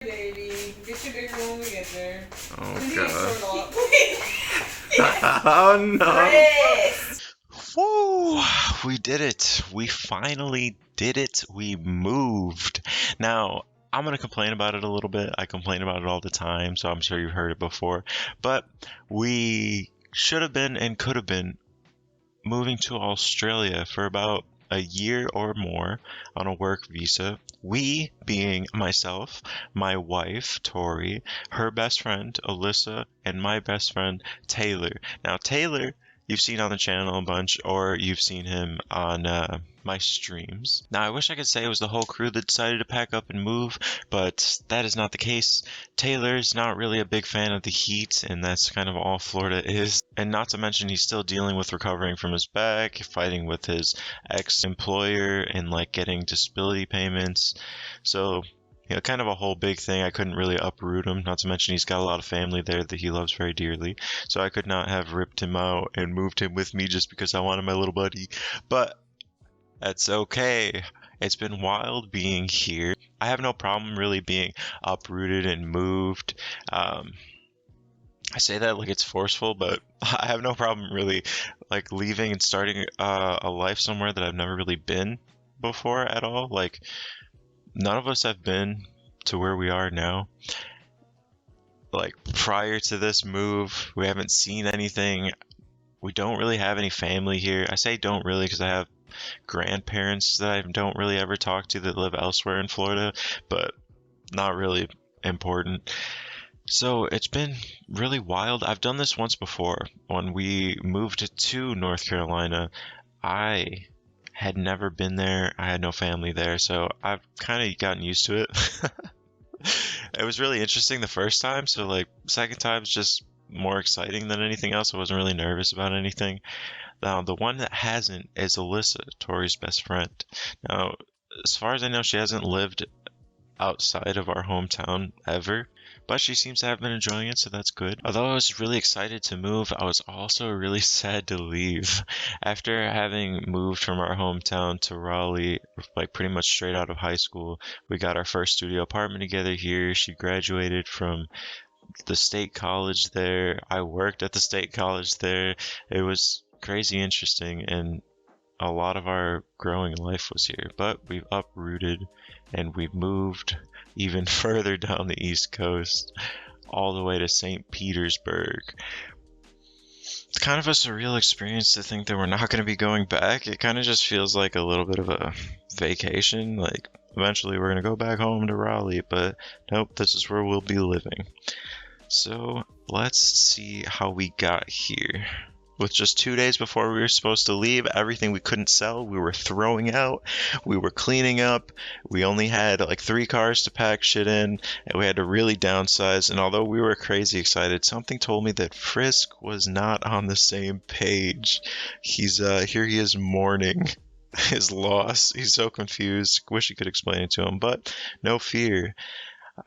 Baby, get your bigger when we get there. Oh god. Oh no. Woo! We did it. We finally did it. We moved. Now, I'm going to complain about it a little bit. I complain about it all the time, so I'm sure you've heard it before. But we should have been and could have been moving to Australia for about a year or more on a work visa. We being myself, my wife, Tori, her best friend, Alyssa, and my best friend, Taylor. Now, Taylor, you've seen on the channel a bunch, or you've seen him on my streams. Now, I wish I could say it was the whole crew that decided to pack up and move, but that is not the case. Taylor's not really a big fan of the heat, and that's kind of all Florida is. And not to mention, he's still dealing with recovering from his back, fighting with his ex-employer, and like getting disability payments. So, kind of a whole big thing. I couldn't really uproot him. Not to mention, he's got a lot of family there that he loves very dearly. So I could not have ripped him out and moved him with me just because I wanted my little buddy. But that's okay. It's been wild being here. I have no problem really being uprooted and moved. I say that like it's forceful, but I have no problem really like leaving and starting a life somewhere that I've never really been before at all. Like none of us have been to where we are now. Like prior to this move, we haven't seen anything. We don't really have any family here. I say don't really because I have grandparents that I don't really ever talk to that live elsewhere in Florida, but not really important. So it's been really wild. I've done this once before. When we moved to North Carolina, I had never been there. I had no family there, so I've kind of gotten used to it. It was really interesting the first time, so like second time's just more exciting than anything else. I wasn't really nervous about anything. Now, the one that hasn't is Alyssa, Tori's best friend. Now, as far as I know, she hasn't lived outside of our hometown ever, but she seems to have been enjoying it, so that's good. Although I was really excited to move, I was also really sad to leave. After having moved from our hometown to Raleigh, like pretty much straight out of high school, we got our first studio apartment together here. She graduated from the state college there. I worked at the state college there. It was crazy interesting, and a lot of our growing life was here, but we've uprooted and we've moved even further down the East Coast, all the way to St. Petersburg. It's kind of a surreal experience to think that we're not going to be going back. It kind of just feels like a little bit of a vacation. Like, eventually we're going to go back home to Raleigh, but nope, this is where we'll be living. So, let's see how we got here. With just 2 days before we were supposed to leave, everything we couldn't sell, we were throwing out, we were cleaning up, we only had like 3 cars to pack shit in, and we had to really downsize, and although we were crazy excited, something told me that Frisk was not on the same page. Here he is mourning his loss. He's so confused, wish he could explain it to him, but no fear.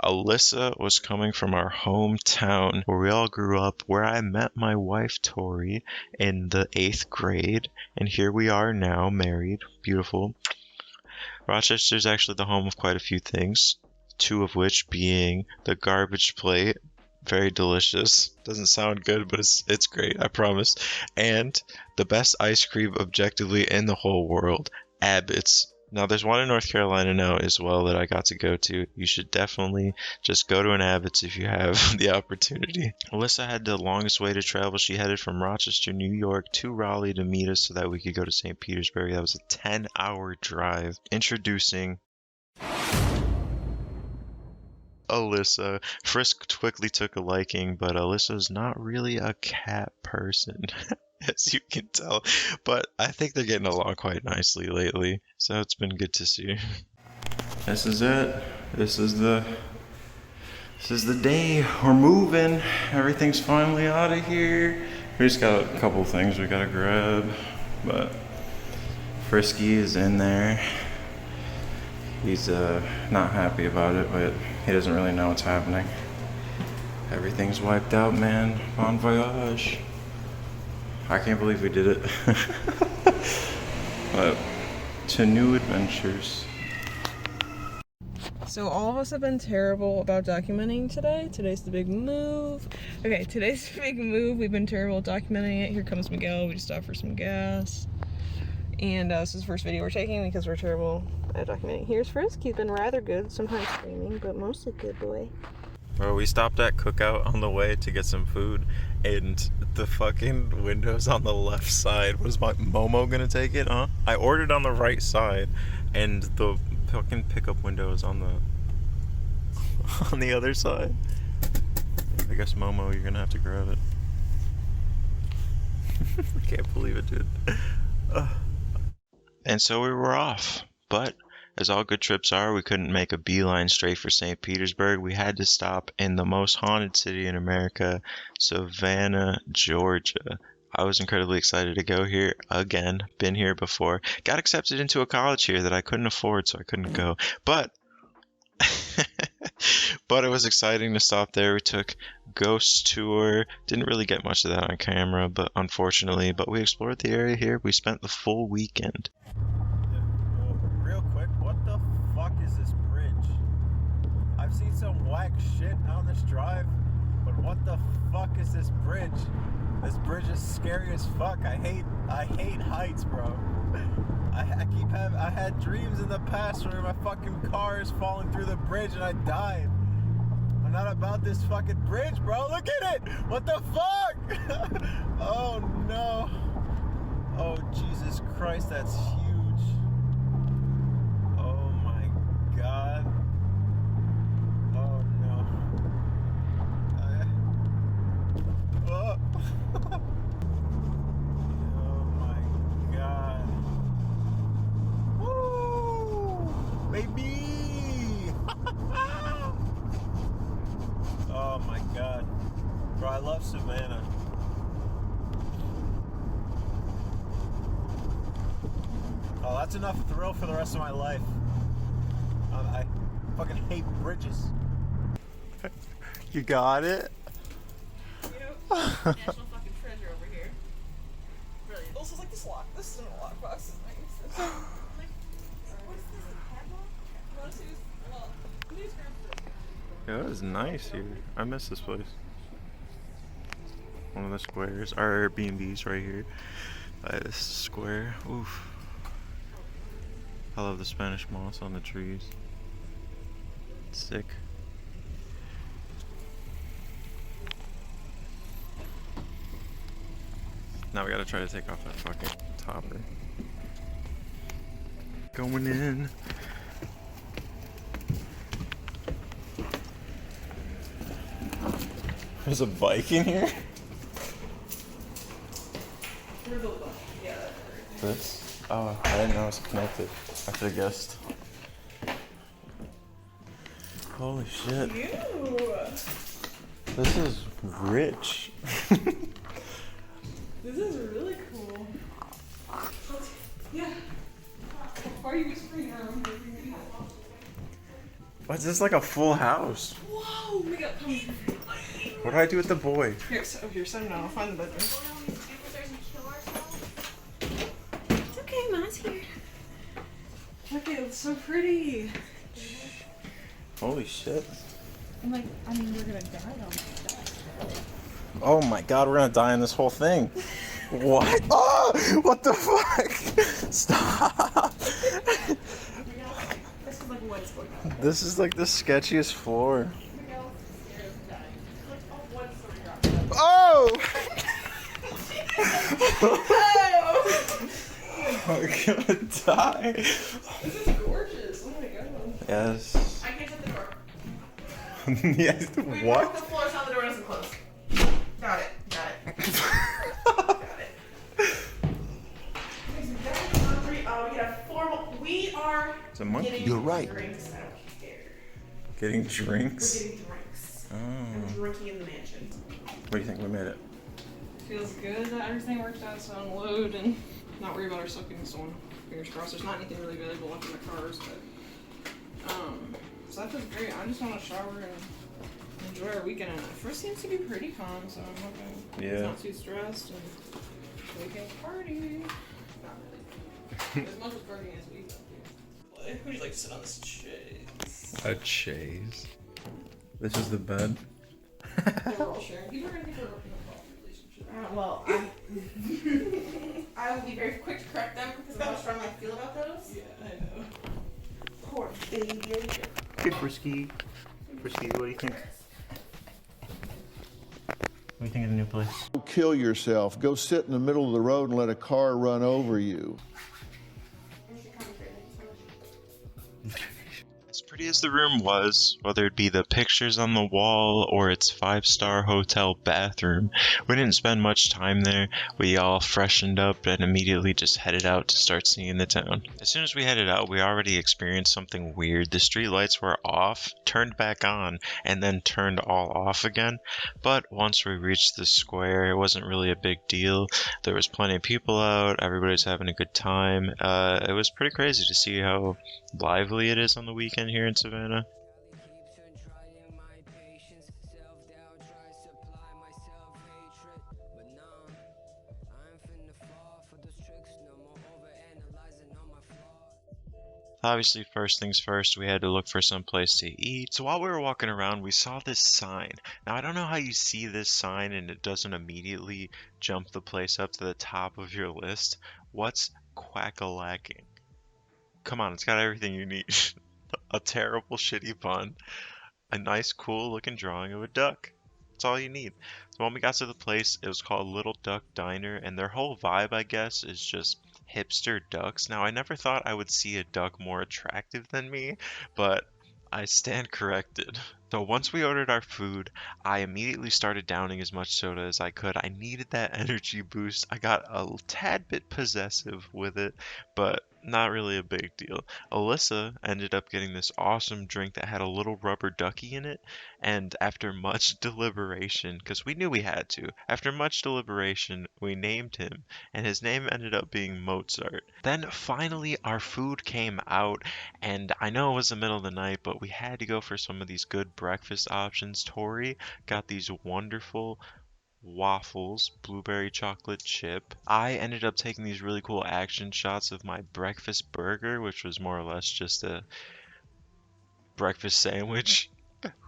Alyssa was coming from our hometown where we all grew up, where I met my wife Tori in the 8th grade, and here we are now, married, beautiful. Rochester's actually the home of quite a few things, 2 of which being the garbage plate, very delicious, doesn't sound good, but it's great, I promise, and the best ice cream objectively in the whole world, Abbott's. Now, there's one in North Carolina now as well that I got to go to. You should definitely just go to an Abbott's if you have the opportunity. Alyssa had the longest way to travel. She headed from Rochester, New York to Raleigh to meet us so that we could go to St. Petersburg. That was a 10-hour drive. Introducing Alyssa. Frisk quickly took a liking, but Alyssa's not really a cat person. As you can tell, but I think they're getting along quite nicely lately, so it's been good to see. This is it. This is the day. We're moving. Everything's finally out of here. We just got a couple things we gotta grab, but Frisky is in there. He's not happy about it, but he doesn't really know what's happening. Everything's wiped out, man. Bon voyage. I can't believe we did it. But to new adventures. So all of us have been terrible about documenting today. Today's the big move. Okay, today's the big move. We've been terrible at documenting it. Here comes Miguel. We just stopped for some gas. And this is the first video we're taking because we're terrible at documenting. Here's Frisk. He's been rather good. Sometimes screaming, but mostly good boy. Bro, we stopped at Cookout on the way to get some food, and the fucking windows on the left side. Was my Momo gonna take it, huh? I ordered on the right side, and the fucking pickup window is on the other side. I guess Momo, you're gonna have to grab it. I can't believe it, dude. And so we were off, but as all good trips are, we couldn't make a beeline straight for St. Petersburg. We had to stop in the most haunted city in America, Savannah, Georgia. I was incredibly excited to go here again. Been here before. Got accepted into a college here that I couldn't afford, so I couldn't go. But but it was exciting to stop there. We took ghost tour. Didn't really get much of that on camera, but unfortunately. But we explored the area here. We spent the full weekend. I've seen some whack shit on this drive, but what the fuck is this bridge? This bridge is scary as fuck. I hate heights, bro. I had dreams in the past where my fucking car is falling through the bridge and I died. I'm not about this fucking bridge, bro. Look at it! What the fuck? Oh no. Oh Jesus Christ, that's huge. Oh my God. Oh my God. Woo! Baby! Oh my God. Bro, I love Savannah. Oh, that's enough thrill for the rest of my life. I fucking hate bridges. You got it? National fucking treasure over here. Brilliant. Also, like this lock. This isn't a lockbox. It's nice. What is this? A padlock? You want to see this? Well, please grab Yeah, it was nice here. I miss this place. One of the squares. Our Airbnb's right here. By this square. Oof. I love the Spanish moss on the trees. It's sick. Now we gotta try to take off that fucking topper. Going in. There's a bike in here? Yeah. This? Oh, I didn't know it was connected. I should have guessed. Holy shit. Ew. This is rich. This is really cool. Yeah. Why are you whispering around? What's this, like a full house? Whoa, we got come. What do I do with the boy? Here, so, here, set him down. I'll find the bedroom. It's okay, Ma's here. Okay, it's so pretty. Holy shit. I'm like, I mean, we're gonna die on this. Oh my God, we're gonna die in this whole thing. What? Oh, what the fuck? Stop. This is like what is going on. This is like the sketchiest floor. Oh! I'm gonna die. This is gorgeous. Oh my God. Yes. I can't shut the door. Yes. Wait, What? The floor is not the door doesn't close. Got it. Got it. We have formal. We are. It's a monkey. Getting You're right. Drinks. I don't care. Getting drinks? We're getting drinks. Oh. I'm drinking in the mansion. What do you think? We made it. Feels good that everything worked out to unload and not worry about our soaking someone. Fingers crossed. There's not anything really valuable left in the cars, but so that feels great. I just want to shower and enjoy our weekend. And first seems to be pretty calm, so I'm hoping it's not too stressed and we can party. Not really. As much as partying as we go. Would you like to sit on this chaise? A chaise. This is the bed. We're all sharing. You were gonna think we're working on a relationship. Well, I will be very quick to correct them because of how strong I feel about those. Yeah, I know. Poor baby. Hey, Frisky. Frisky, what do you think? What do you think of the new place? Kill yourself. Go sit in the middle of the road and let a car run over you. As pretty as the room was, whether it be the pictures on the wall or its five-star hotel bathroom, we didn't spend much time there. We all freshened up and immediately just headed out to start seeing the town. As soon as we headed out, we already experienced something weird. The street lights were off, turned back on, and then turned all off again. But once we reached the square, it wasn't really a big deal. There was plenty of people out, everybody's having a good time. It was pretty crazy to see how lively it is on the weekend here in Savannah. Obviously, first things first, we had to look for some place to eat. So while we were walking around, we saw this sign. Now, I don't know how you see this sign and it doesn't immediately jump the place up to the top of your list. What's quack-a-lacking? Come on, it's got everything you need. A terrible, shitty pun, a nice, cool-looking drawing of a duck. That's all you need. So when we got to the place, it was called Little Duck Diner, and their whole vibe, I guess, is just hipster ducks. Now, I never thought I would see a duck more attractive than me, but I stand corrected. So once we ordered our food, I immediately started downing as much soda as I could. I needed that energy boost. I got a tad bit possessive with it, but not really a big deal. Alyssa ended up getting this awesome drink that had a little rubber ducky in it, and after much deliberation, because we knew we had to, after much deliberation, we named him, and his name ended up being Mozart. Then finally our food came out, and I know it was the middle of the night, but we had to go for some of these good breakfast options. Tori got these wonderful waffles, blueberry chocolate chip. I ended up taking these really cool action shots of my breakfast burger, which was more or less just a breakfast sandwich,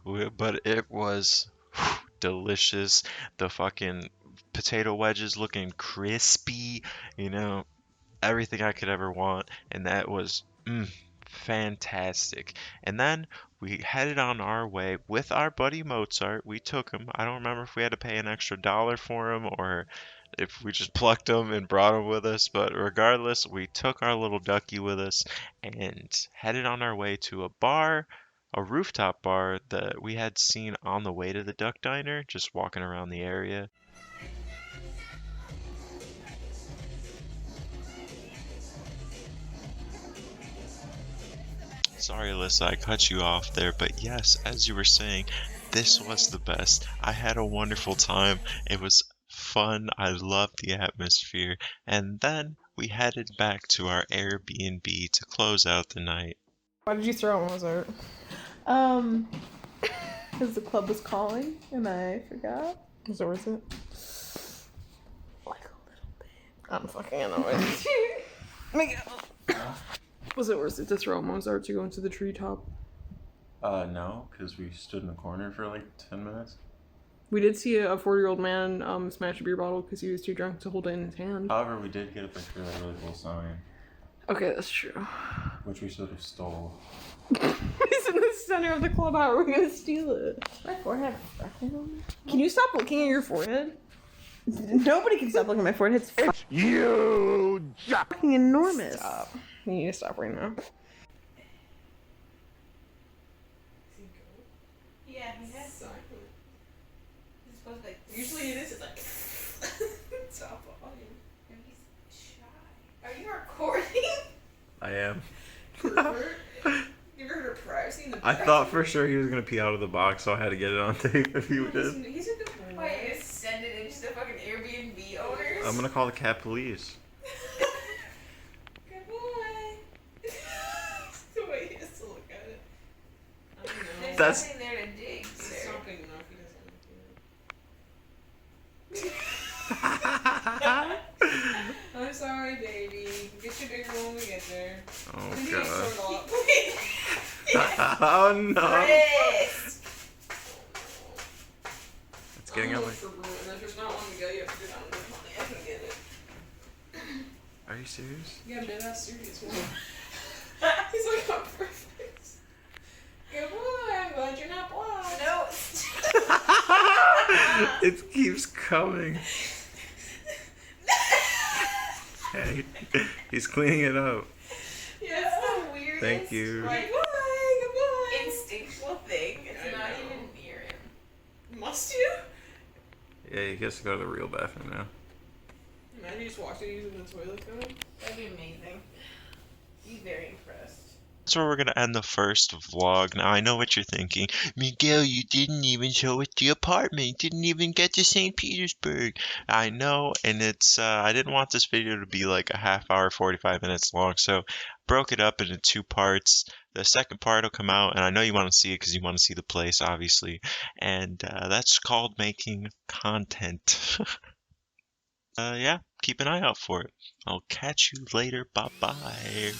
but it was delicious. The fucking potato wedges looking crispy, you know, everything I could ever want, and that was fantastic. And then we headed on our way with our buddy Mozart. We took him. I don't remember if we had to pay an extra $1 for him or if we just plucked him and brought him with us, but regardless, we took our little ducky with us and headed on our way to a bar, a rooftop bar that we had seen on the way to the Duck Diner, just walking around the area. Sorry, Alyssa, I cut you off there, but yes, as you were saying, this was the best. I had a wonderful time. It was fun. I loved the atmosphere. And then we headed back to our Airbnb to close out the night. Why did you throw Mozart? Because the club was calling and I forgot. Was it worth it? Like a little bit. I'm fucking annoyed. Miguel. Was it worth it to throw Mozart to go into the treetop? No, because we stood in the corner for like 10 minutes. We did see a 40-year-old man smash a beer bottle because he was too drunk to hold it in his hand. However, we did get a picture of that really cool sign, Okay, that's true. which we sort of stole. He's in the center of the club. How are we gonna steal it? My forehead freckles on it. Can you stop looking at your forehead? Nobody can stop looking at my forehead. It's fucking enormous. Stop. You need to stop right now. Yeah, he has some. He's supposed to like. Usually this is like. Stop volume. And he's shy. Are you recording? I am. You ever heard of privacy in the I thought for sure he was gonna pee out of the box, so I had to get it on tape if he did. He's a good boy. Why you just send it into the fucking Airbnb owners? I'm gonna call the cat police. Good boy. The way he has to look at it. I don't know. There's That's- nothing there to dig, It's sir. not big enough. He doesn't I'm sorry, baby. Get your bigger one when we get there. Oh You can god. sort up. Oh no. Chris. It's getting I'm up. looking for blue, and if there's not one to go, you have to go down to the money. I can get it. Are you serious? Yeah, I'm dead ass serious. He's like, I'm perfect. Good boy, I'm glad you're not blind. No. It keeps coming. Hey, he's cleaning it up. Yeah. That's the weirdest. Thank you. Like, goodbye, goodbye. Instinctual thing. It's I not know. even near him. Must you? Yeah, he gets to go to the real bathroom now. Imagine you just walked in using the toilet cone. That'd be amazing. Be very impressed. That's where we're gonna end the first vlog. Now I know what you're thinking. Miguel, you didn't even show us the apartment. You didn't even get to St. Petersburg. I know, and it's I didn't want this video to be like a half hour, 45 minutes long, so broke it up into 2 parts. The second part will come out, and I know you want to see it because you want to see the place, obviously. And that's called making content. Yeah, keep an eye out for it. I'll catch you later. Bye bye.